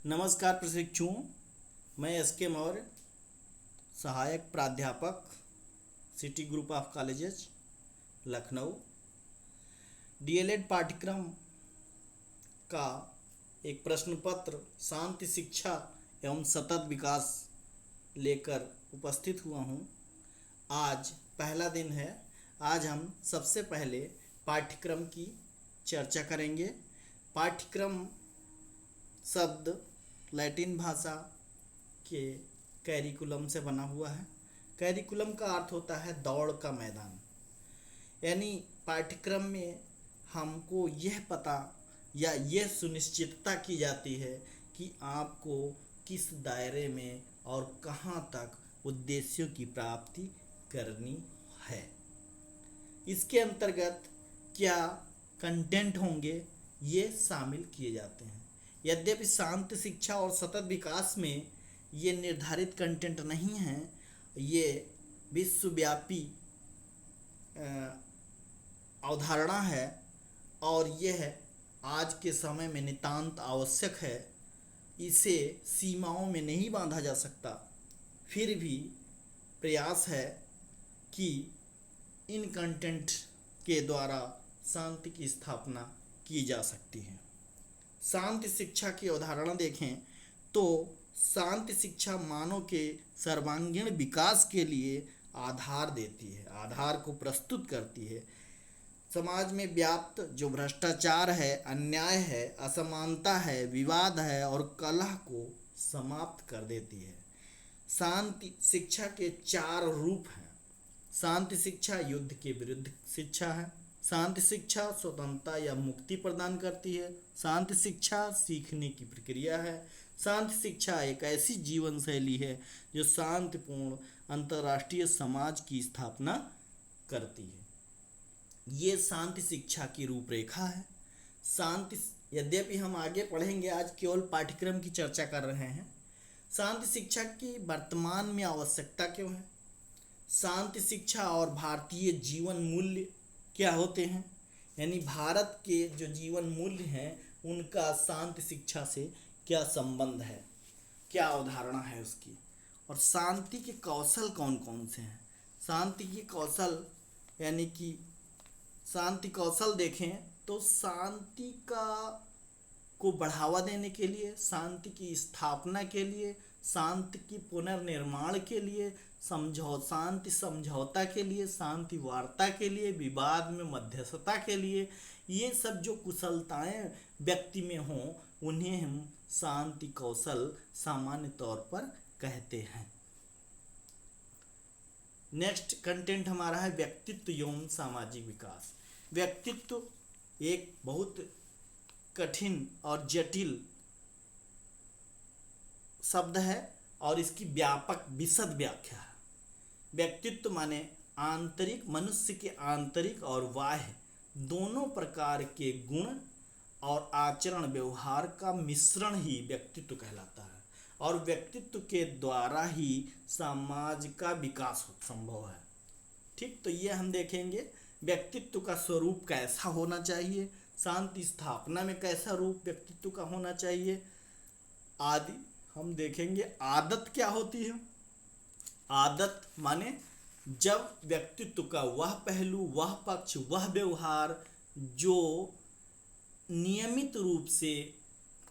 नमस्कार प्रशिक्षुओं, मैं एस.के. मौर्य, सहायक प्राध्यापक, city group of colleges, Lucknow. DElEd पाठ्यक्रम का एक प्रश्न पत्र शांति शिक्षा एवं सतत विकास लेकर उपस्थित हुआ हूँ। आज पहला दिन है। आज हम सबसे पहले पाठ्यक्रम की चर्चा करेंगे। पाठ्यक्रम शब्द लैटिन भाषा के कैरिकुलम से बना हुआ है। कैरिकुलम का अर्थ होता है दौड़ का मैदान। यानी पाठ्यक्रम में हमको यह पता या यह सुनिश्चितता की जाती है कि आपको किस दायरे में और कहाँ तक उद्देश्यों की प्राप्ति करनी है। इसके अंतर्गत क्या कंटेंट होंगे, ये शामिल किए जाते हैं। यद्यपि शांति शिक्षा और सतत विकास में ये निर्धारित कंटेंट नहीं है, ये विश्वव्यापी अवधारणा है और यह आज के समय में नितांत आवश्यक है। इसे सीमाओं में नहीं बांधा जा सकता। फिर भी प्रयास है कि इन कंटेंट के द्वारा शांति की स्थापना की जा सकती है। शांति शिक्षा की अवधारणा देखें तो शांति शिक्षा मानव के सर्वांगीण विकास के लिए आधार देती है, आधार को प्रस्तुत करती है। समाज में व्याप्त जो भ्रष्टाचार है, अन्याय है, असमानता है, विवाद है और कलह को समाप्त कर देती है। शांति शिक्षा के 4 रूप हैं। शांति शिक्षा युद्ध के विरुद्ध शिक्षा है। शांति शिक्षा स्वतंत्रता या मुक्ति प्रदान करती है। शांति शिक्षा सीखने की प्रक्रिया है। शांति शिक्षा एक ऐसी जीवन शैली है जो शांतिपूर्ण अंतर्राष्ट्रीय समाज की स्थापना करती है। ये शांति शिक्षा की रूपरेखा है। शांति यद्यपि हम आगे पढ़ेंगे, आज केवल पाठ्यक्रम की चर्चा कर रहे हैं। शांति शिक्षा की वर्तमान में आवश्यकता क्यों है? शांति शिक्षा और भारतीय जीवन मूल्य क्या होते हैं? यानी भारत के जो जीवन मूल्य हैं उनका शांति शिक्षा से क्या संबंध है, क्या अवधारणा है उसकी, और शांति के कौशल कौन कौन से हैं। शांति के कौशल यानी कि शांति कौशल देखें तो शांति को बढ़ावा देने के लिए, शांति की स्थापना के लिए, शांति की पुनर्निर्माण के लिए, शांति समझौता के लिए, शांति वार्ता के लिए, विवाद में मध्यस्थता के लिए, ये सब जो कुशलताएं व्यक्ति में हों उन्हें हम शांति कौशल सामान्य तौर पर कहते हैं। नेक्स्ट कंटेंट हमारा है व्यक्तित्व एवं सामाजिक विकास। व्यक्तित्व एक बहुत कठिन और जटिल शब्द है और इसकी व्यापक विशद व्याख्या है। व्यक्तित्व माने आंतरिक, मनुष्य के आंतरिक और बाह्य दोनों प्रकार के गुण और आचरण व्यवहार का मिश्रण ही व्यक्तित्व कहलाता है और व्यक्तित्व के द्वारा ही समाज का विकास संभव है। ठीक, तो ये हम देखेंगे व्यक्तित्व का स्वरूप कैसा होना चाहिए, शांति स्थापना में कैसा रूप व्यक्तित्व का होना चाहिए आदि हम देखेंगे। आदत क्या होती है? आदत माने जब व्यक्तित्व का वह पहलू, वह पक्ष, वह व्यवहार जो नियमित रूप से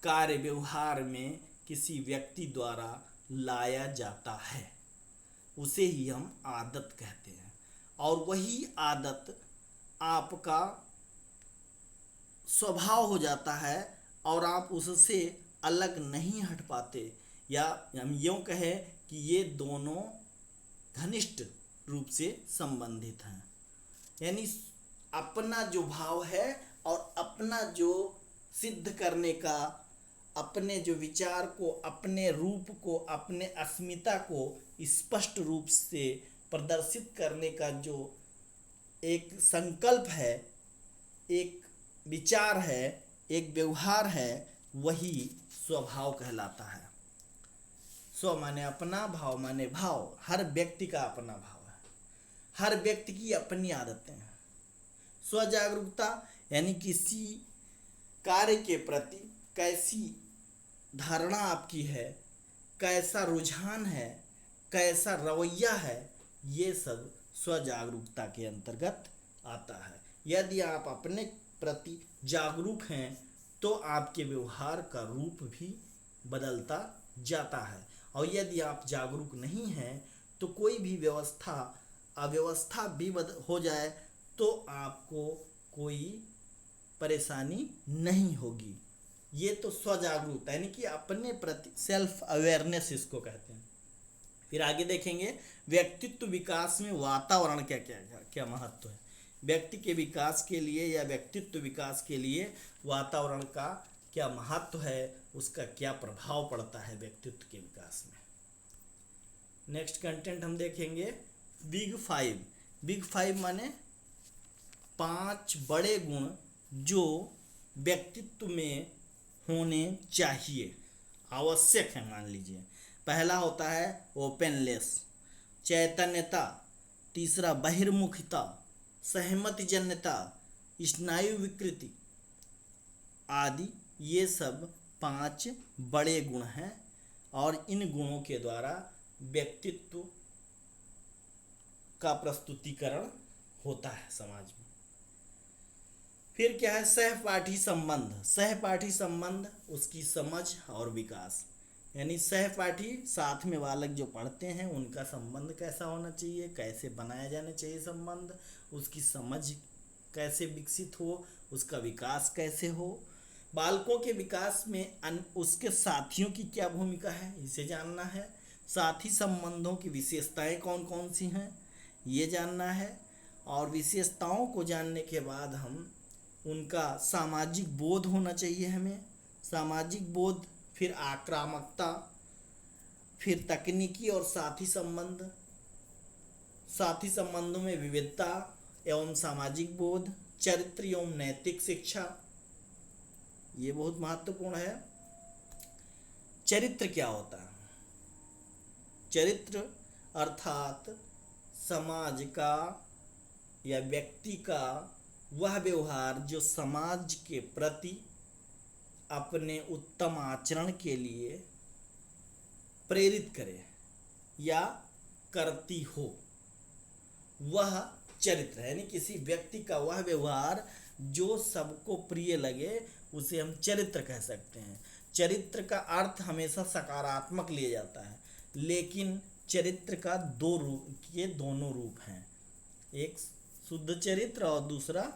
कार्य व्यवहार में किसी व्यक्ति द्वारा लाया जाता है उसे ही हम आदत कहते हैं। और वही आदत आपका स्वभाव हो जाता है और आप उससे अलग नहीं हट पाते, या हम यूँ कहें कि ये दोनों घनिष्ठ रूप से संबंधित हैं। यानी अपना जो भाव है और अपना जो सिद्ध करने का, अपने जो विचार को, अपने रूप को, अपने अस्मिता को स्पष्ट रूप से प्रदर्शित करने का जो एक संकल्प है, एक विचार है, एक व्यवहार है, वही स्वभाव कहलाता है। स्व माने अपना, भाव माने भाव। हर व्यक्ति का अपना भाव है, हर व्यक्ति की अपनी आदतें हैं। स्व जागरूकता यानी किसी कार्य के प्रति कैसी धारणा आपकी है, कैसा रुझान है, कैसा रवैया है, ये सब स्वजागरूकता के अंतर्गत आता है। यदि आप अपने प्रति जागरूक हैं तो आपके व्यवहार का रूप भी बदलता जाता है, और यदि आप जागरूक नहीं हैं तो कोई भी व्यवस्था अव्यवस्था भी हो जाए तो आपको कोई परेशानी नहीं होगी। ये तो स्वजागरूकता यानी कि अपने प्रति सेल्फ अवेयरनेस इसको कहते हैं। फिर आगे देखेंगे व्यक्तित्व विकास में वातावरण क्या क्या क्या, क्या महत्व है। व्यक्ति के विकास के लिए या व्यक्तित्व विकास के लिए वातावरण का क्या महत्व है, उसका क्या प्रभाव पड़ता है व्यक्तित्व के विकास में। नेक्स्ट कंटेंट हम देखेंगे बिग फाइव। बिग फाइव माने 5 बड़े गुण जो व्यक्तित्व में होने चाहिए, आवश्यक है मान लीजिए। पहला होता है ओपननेस, चैतन्यता। तीसरा बहिर्मुखता, सहमतिजन्यता, स्नायु विकृति आदि। ये सब 5 बड़े गुण हैं और इन गुणों के द्वारा व्यक्तित्व का प्रस्तुतिकरण होता है समाज में। फिर क्या है सहपाठी संबंध। सहपाठी संबंध उसकी समझ और विकास, यानी सहपाठी साथ में बालक जो पढ़ते हैं उनका संबंध कैसा होना चाहिए, कैसे बनाया जाना चाहिए संबंध, उसकी समझ कैसे विकसित हो, उसका विकास कैसे हो। बालकों के विकास में उसके साथियों की क्या भूमिका है इसे जानना है। साथी संबंधों की विशेषताएं कौन कौन सी हैं ये जानना है, और विशेषताओं को जानने के बाद हम उनका सामाजिक बोध होना चाहिए हमें, सामाजिक बोध, फिर आक्रामकता, फिर तकनीकी और साथी संबंध, साथी संबंधों में विविधता एवं सामाजिक बोध, चरित्र एवं नैतिक शिक्षा, ये बहुत महत्वपूर्ण है। चरित्र क्या होता है? चरित्र अर्थात समाज का या व्यक्ति का वह व्यवहार जो समाज के प्रति अपने उत्तम आचरण के लिए प्रेरित करे या करती हो, वह चरित्र है। यानी किसी व्यक्ति का वह व्यवहार जो सबको प्रिय लगे उसे हम चरित्र कह सकते हैं। चरित्र का अर्थ हमेशा सकारात्मक लिया जाता है, लेकिन चरित्र का ये दोनों रूप हैं, एक शुद्ध चरित्र और दूसरा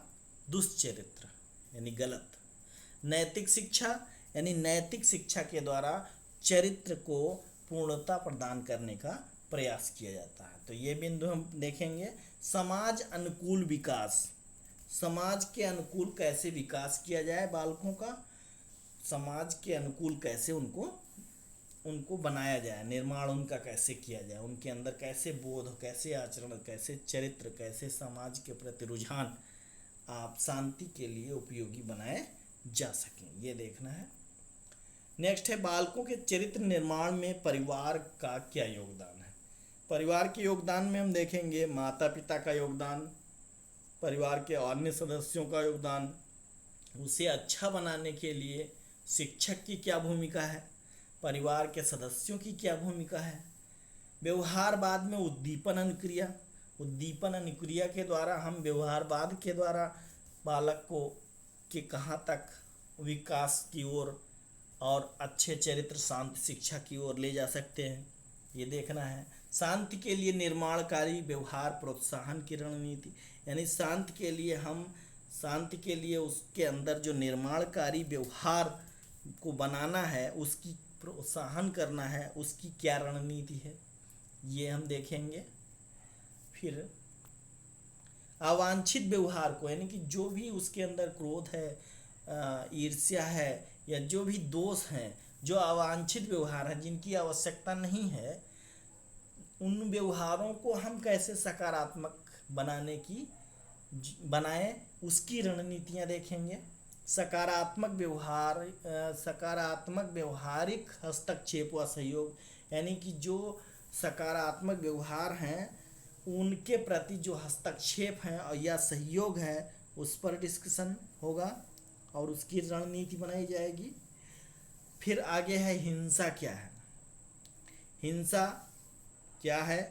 दुष्चरित्र यानी गलत। नैतिक शिक्षा यानी नैतिक शिक्षा के द्वारा चरित्र को पूर्णता प्रदान करने का प्रयास किया जाता है। तो ये बिंदु हम देखेंगे। समाज अनुकूल विकास, समाज के अनुकूल कैसे विकास किया जाए बालकों का, समाज के अनुकूल कैसे उनको बनाया जाए, निर्माण उनका कैसे किया जाए, उनके अंदर कैसे बोध, कैसे आचरण, कैसे चरित्र, कैसे समाज के प्रति रुझान आप शांति के लिए उपयोगी बनाए जा सकें, ये देखना है। नेक्स्ट है बालकों के चरित्र निर्माण में परिवार का क्या योगदान है। परिवार के योगदान में हम देखेंगे माता पिता का योगदान, परिवार के अन्य सदस्यों का योगदान, उसे अच्छा बनाने के लिए शिक्षक की क्या भूमिका है, परिवार के सदस्यों की क्या भूमिका है। व्यवहारवाद में उद्दीपन अनुक्रिया, उद्दीपन अनुक्रिया के द्वारा हम व्यवहारवाद के द्वारा बालक को कि कहाँ तक विकास की ओर और अच्छे चरित्र शांति शिक्षा की ओर ले जा सकते हैं, ये देखना है। शांति के लिए निर्माणकारी व्यवहार प्रोत्साहन की रणनीति, यानी शांति के लिए उसके अंदर जो निर्माणकारी व्यवहार को बनाना है, उसकी प्रोत्साहन करना है, उसकी क्या रणनीति है, ये हम देखेंगे। फिर अवांछित व्यवहार को, यानी कि जो भी उसके अंदर क्रोध है, ईर्ष्या है, या जो भी दोष हैं, जो अवांछित व्यवहार हैं, जिनकी आवश्यकता नहीं है, उन व्यवहारों को हम कैसे सकारात्मक बनाएं, उसकी रणनीतियां देखेंगे। सकारात्मक व्यवहारिक हस्तक्षेप व सहयोग, यानी कि जो सकारात्मक व्यवहार हैं उनके प्रति जो हस्तक्षेप हैं और या सहयोग है उस पर डिस्कशन होगा और उसकी रणनीति बनाई जाएगी। फिर आगे है हिंसा क्या है। हिंसा क्या है,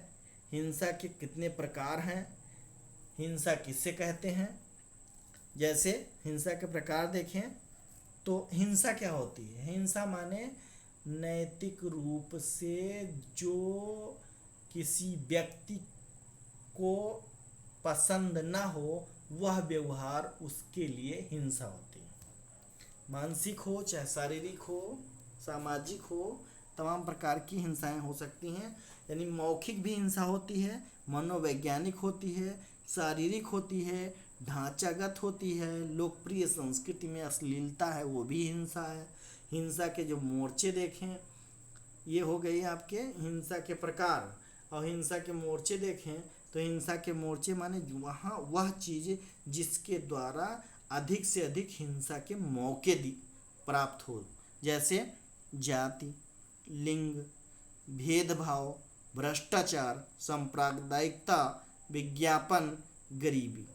हिंसा के कितने प्रकार हैं, हिंसा किससे कहते हैं। जैसे हिंसा के प्रकार देखें तो हिंसा क्या होती है। हिंसा माने नैतिक रूप से जो किसी व्यक्ति को पसंद ना हो वह व्यवहार उसके लिए हिंसा होती है। मानसिक हो चाहे शारीरिक हो, सामाजिक हो, तमाम प्रकार की हिंसाएं हो सकती हैं। यानी मौखिक भी हिंसा होती है, मनोवैज्ञानिक होती है, शारीरिक होती है, ढांचागत होती है, लोकप्रिय संस्कृति में अश्लीलता है वो भी हिंसा है। हिंसा के जो मोर्चे देखें, ये हो गई आपके हिंसा के प्रकार। और हिंसा के मोर्चे देखें तो हिंसा के मोर्चे माने वहाँ वह चीज़ जिसके द्वारा अधिक से अधिक हिंसा के मौके प्राप्त हो, जैसे जाति, लिंग, भेदभाव, भ्रष्टाचार, सांप्रदायिकता, विज्ञापन, गरीबी।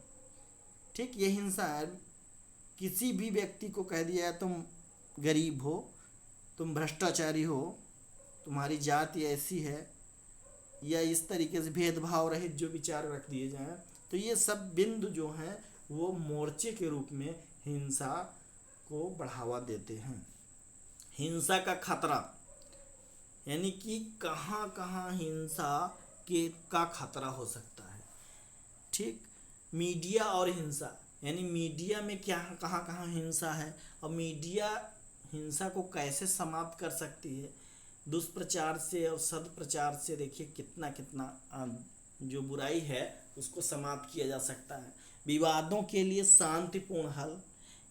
ठीक, ये हिंसा है। किसी भी व्यक्ति को कह दिया है तुम गरीब हो, तुम भ्रष्टाचारी हो, तुम्हारी जाति ऐसी है, या इस तरीके से भेदभाव रहित जो विचार रख दिए जाएं, तो ये सब बिंदु जो हैं वो मोर्चे के रूप में हिंसा को बढ़ावा देते हैं। हिंसा का खतरा यानी कि कहाँ कहाँ हिंसा का खतरा हो सकता है। ठीक, मीडिया और हिंसा, यानी मीडिया में क्या कहाँ कहाँ हिंसा है और मीडिया हिंसा को कैसे समाप्त कर सकती है। दुष्प्रचार से और सदप्रचार से देखिए कितना कितना जो बुराई है उसको समाप्त किया जा सकता है। विवादों के लिए शांतिपूर्ण हल,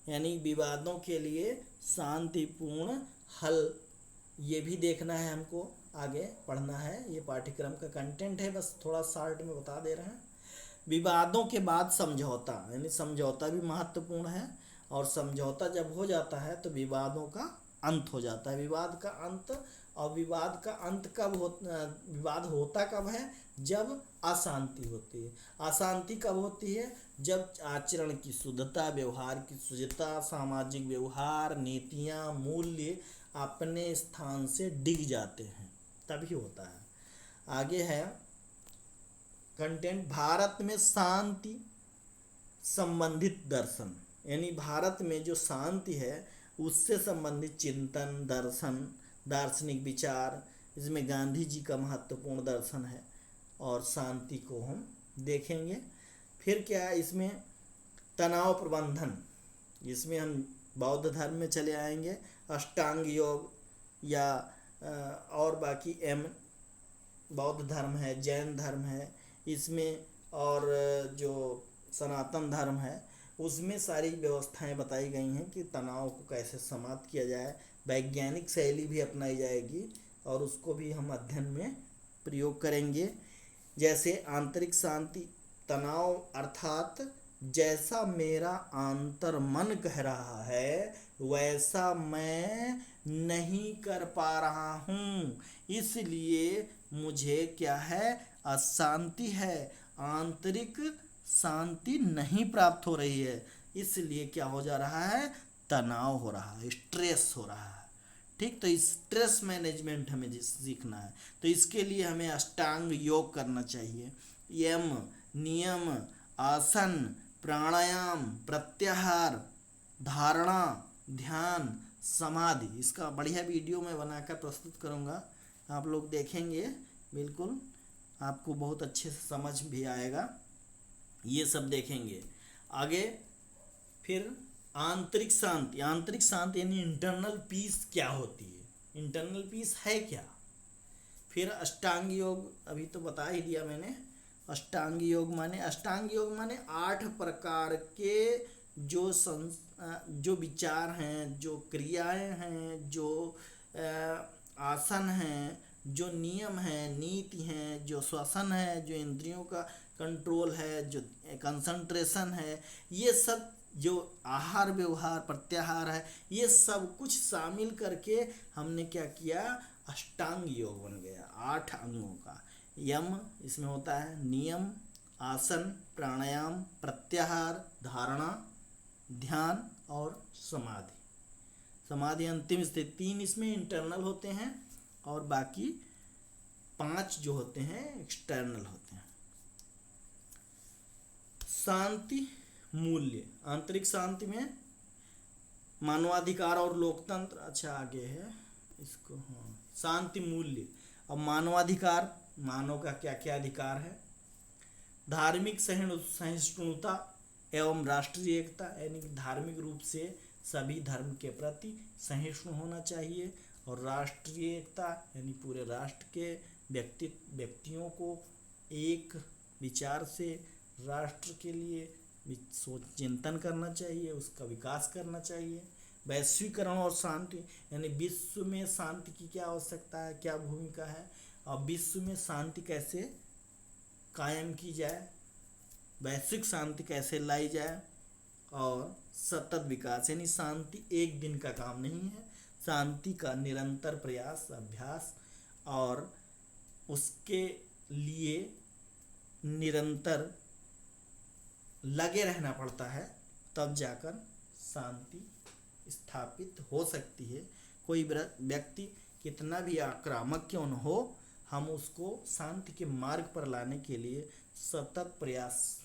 यानी विवादों के लिए शांतिपूर्ण हल, ये भी देखना है हमको, आगे पढ़ना है। ये पाठ्यक्रम का कंटेंट है, बस थोड़ा शॉर्ट में बता दे रहे हैं। विवादों के बाद समझौता, यानी समझौता भी महत्वपूर्ण है। और समझौता जब हो जाता है तो विवादों का अंत हो जाता है। विवाद का अंत, और विवाद का अंत कब विवाद होता कब है, जब अशांति होती है। अशांति कब होती है, जब आचरण की शुद्धता, व्यवहार की शुद्धता, सामाजिक व्यवहार, नीतियाँ, मूल्य अपने स्थान से डिग जाते हैं, तभी होता है। आगे है कंटेंट, भारत में शांति संबंधित दर्शन, यानी भारत में जो शांति है उससे संबंधित चिंतन, दर्शन, दार्शनिक विचार, इसमें गांधी जी का महत्वपूर्ण दर्शन है और शांति को हम देखेंगे। फिर क्या है इसमें, तनाव प्रबंधन, इसमें हम बौद्ध धर्म में चले आएंगे, अष्टांग योग या और बाकी बौद्ध धर्म है, जैन धर्म है इसमें, और जो सनातन धर्म है उसमें सारी व्यवस्थाएं बताई गई हैं कि तनाव को कैसे समाप्त किया जाए। वैज्ञानिक शैली भी अपनाई जाएगी और उसको भी हम अध्ययन में प्रयोग करेंगे। जैसे आंतरिक शांति, तनाव अर्थात जैसा मेरा आंतर मन कह रहा है वैसा मैं नहीं कर पा रहा हूँ, इसलिए मुझे क्या है, अशांति है, आंतरिक शांति नहीं प्राप्त हो रही है, इसलिए क्या हो जा रहा है, तनाव हो रहा है, स्ट्रेस हो रहा है। ठीक, तो स्ट्रेस मैनेजमेंट हमें सीखना है, तो इसके लिए हमें अष्टांग योग करना चाहिए। यम, नियम, आसन, प्राणायाम, प्रत्याहार, धारणा, ध्यान, समाधि, इसका बढ़िया वीडियो मैं बनाकर प्रस्तुत करूँगा, आप लोग देखेंगे, बिल्कुल आपको बहुत अच्छे से समझ भी आएगा, ये सब देखेंगे। आगे फिर आंतरिक शांति, आंतरिक शांति यानी इंटरनल पीस क्या होती है, इंटरनल पीस है क्या। फिर अष्टांग योग, अभी तो बता ही दिया मैंने। अष्टांग योग माने 8 प्रकार के जो विचार हैं, जो क्रियाएं हैं, जो आसन हैं, जो नियम हैं, नीति हैं, जो श्वसन है, जो इंद्रियों का कंट्रोल है, जो कंसंट्रेशन है, ये सब जो आहार व्यवहार प्रत्याहार है, ये सब कुछ शामिल करके हमने क्या किया, अष्टांग योग बन गया। 8 अंगों का। यम इसमें होता है नियम, आसन, प्राणायाम, प्रत्याहार, धारणा, ध्यान और समाधि। समाधि अंतिम स्थिति। 3 इसमें इंटरनल होते हैं और बाकी 5 जो होते हैं एक्सटर्नल होते हैं। शांति मूल्य, आंतरिक शांति में मानवाधिकार और लोकतंत्र, अच्छा आगे है इसको, हाँ शांति मूल्य। अब मानवाधिकार, मानव का क्या क्या अधिकार है। धार्मिक सहिष्णुता एवं राष्ट्रीय एकता, यानी धार्मिक रूप से सभी धर्म के प्रति सहिष्णु होना चाहिए, और राष्ट्रीय एकता यानी पूरे राष्ट्र के व्यक्तियों को एक विचार से राष्ट्र के लिए सोच चिंतन करना चाहिए, उसका विकास करना चाहिए। वैश्वीकरण और शांति, यानी विश्व में शांति की क्या आवश्यकता है, क्या भूमिका है, और विश्व में शांति कैसे कायम की जाए, वैश्विक शांति कैसे लाई जाए। और सतत विकास, यानी शांति एक दिन का काम नहीं है, शांति का निरंतर प्रयास, अभ्यास और उसके लिए निरंतर लगे रहना पड़ता है, तब जाकर शांति स्थापित हो सकती है। कोई व्यक्ति कितना भी आक्रामक क्यों न हो, हम उसको शांति के मार्ग पर लाने के लिए सतत प्रयास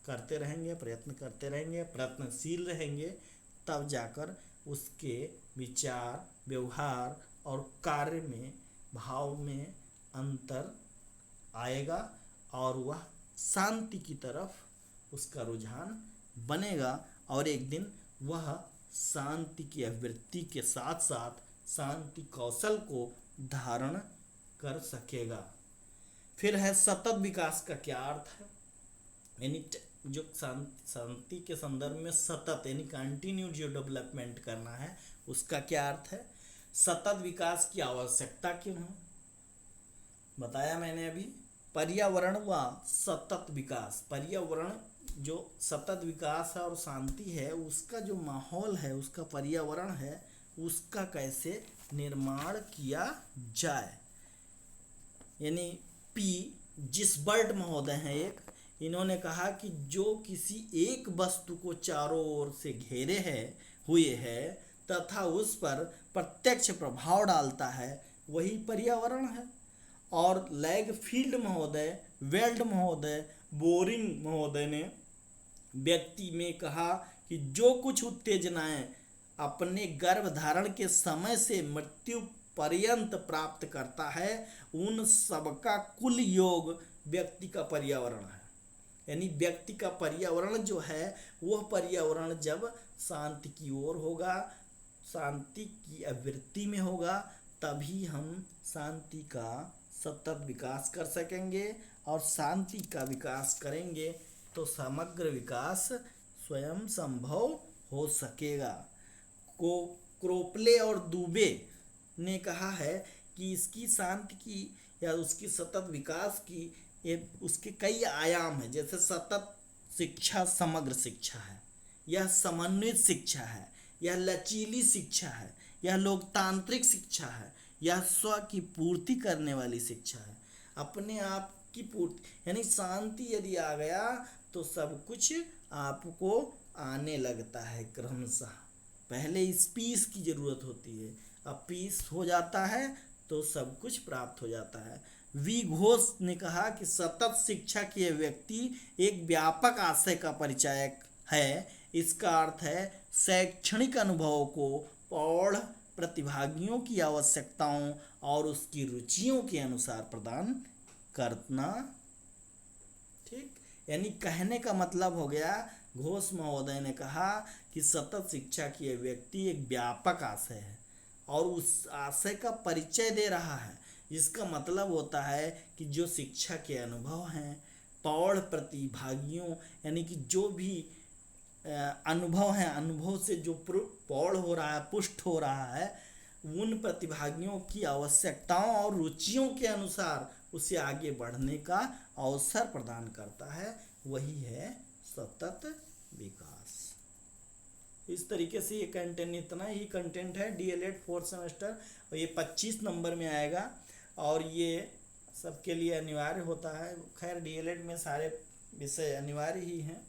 करते रहेंगे, प्रयत्न करते रहेंगे, प्रयत्नशील रहेंगे, तब जाकर उसके विचार, व्यवहार और कार्य में, भाव में अंतर आएगा और वह शांति की तरफ उसका रुझान बनेगा, और एक दिन वह शांति की अभिवृत्ति के साथ साथ शांति कौशल को धारण कर सकेगा। फिर है सतत विकास का क्या अर्थ है, यानी जो शांति के संदर्भ में सतत यानी कंटिन्यू जो डेवलपमेंट करना है, उसका क्या अर्थ है। सतत विकास की आवश्यकता क्यों है, बताया मैंने अभी। पर्यावरण व सतत विकास, पर्यावरण जो सतत विकास है और शांति है, उसका जो माहौल है, उसका पर्यावरण है, उसका कैसे निर्माण किया जाए। यानी पी जिसबर्ट महोदय हैं एक, इन्होंने कहा कि जो किसी एक वस्तु को चारों ओर से घेरे हुए है तथा उस पर प्रत्यक्ष प्रभाव डालता है, वही पर्यावरण है। और लैगफील्ड महोदय, वेल्ड महोदय, बोरिंग महोदय ने व्यक्ति में कहा कि जो कुछ उत्तेजनाएं अपने गर्भधारण के समय से मृत्यु पर्यंत प्राप्त करता है, उन सबका कुल योग व्यक्ति का पर्यावरण है। यानी व्यक्ति का पर्यावरण जो है, वह पर्यावरण जब शांति की ओर होगा, शांति की अभिवृत्ति में होगा, तभी हम शांति का सतत विकास कर सकेंगे, और शांति का विकास करेंगे तो समग्र विकास स्वयं संभव हो सकेगा। क्रोपले और दुबे ने कहा है कि इसकी शांति की या उसकी सतत विकास की उसके कई आयाम हैं, जैसे सतत शिक्षा समग्र शिक्षा है, यह समन्वित शिक्षा है, यह लचीली शिक्षा है, यह लोकतांत्रिक शिक्षा है, यह स्व की पूर्ति करने वाली शिक्षा है, अपने आप की पूर्ति। यानी शांति यदि आ गया तो सब कुछ आपको आने लगता है क्रमशः। पहले इस पीस की ज़रूरत होती है, अब पीस हो जाता है तो सब कुछ प्राप्त हो जाता है। वी घोष ने कहा कि सतत शिक्षा की व्यक्ति एक व्यापक आशय का परिचायक है। इसका अर्थ है शैक्षणिक अनुभवों को प्रौढ़ प्रतिभागियों की आवश्यकताओं और उसकी रुचियों के अनुसार प्रदान करना। ठीक, यानी कहने का मतलब हो गया, घोष महोदय ने कहा कि सतत शिक्षा की व्यक्ति एक व्यापक आशय है और उस आशय का परिचय दे रहा है, जिसका मतलब होता है कि जो शिक्षा के अनुभव हैं, प्रौढ़ प्रतिभागियों यानी कि जो भी अनुभव हैं, अनुभव से जो प्रौढ़ हो रहा है, पुष्ट हो रहा है, उन प्रतिभागियों की आवश्यकताओं और रुचियों के अनुसार उसे आगे बढ़ने का अवसर प्रदान करता है, वही है सतत विकास। इस तरीके से ये कंटेंट, इतना ही कंटेंट है डीएलएड 4th सेमेस्टर, और ये 25 नंबर में आएगा और ये सबके लिए अनिवार्य होता है। खैर डीएलएड में सारे विषय अनिवार्य ही हैं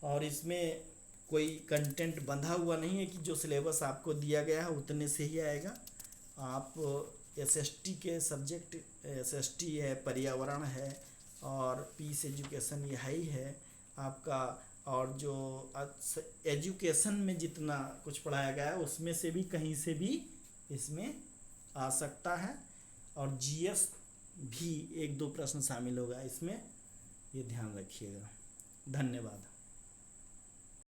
और इसमें कोई कंटेंट बंधा हुआ नहीं है कि जो सिलेबस आपको दिया गया है उतने से ही आएगा। आप एसएसटी के सब्जेक्ट, एसएसटी है, पर्यावरण है और पीस एजुकेशन यह ही है आपका। और जो एजुकेशन में जितना कुछ पढ़ाया गया है उसमें से भी कहीं से भी इसमें आ सकता है। और जीएस भी 1-2 प्रश्न शामिल होगा इसमें, ये ध्यान रखिएगा। धन्यवाद।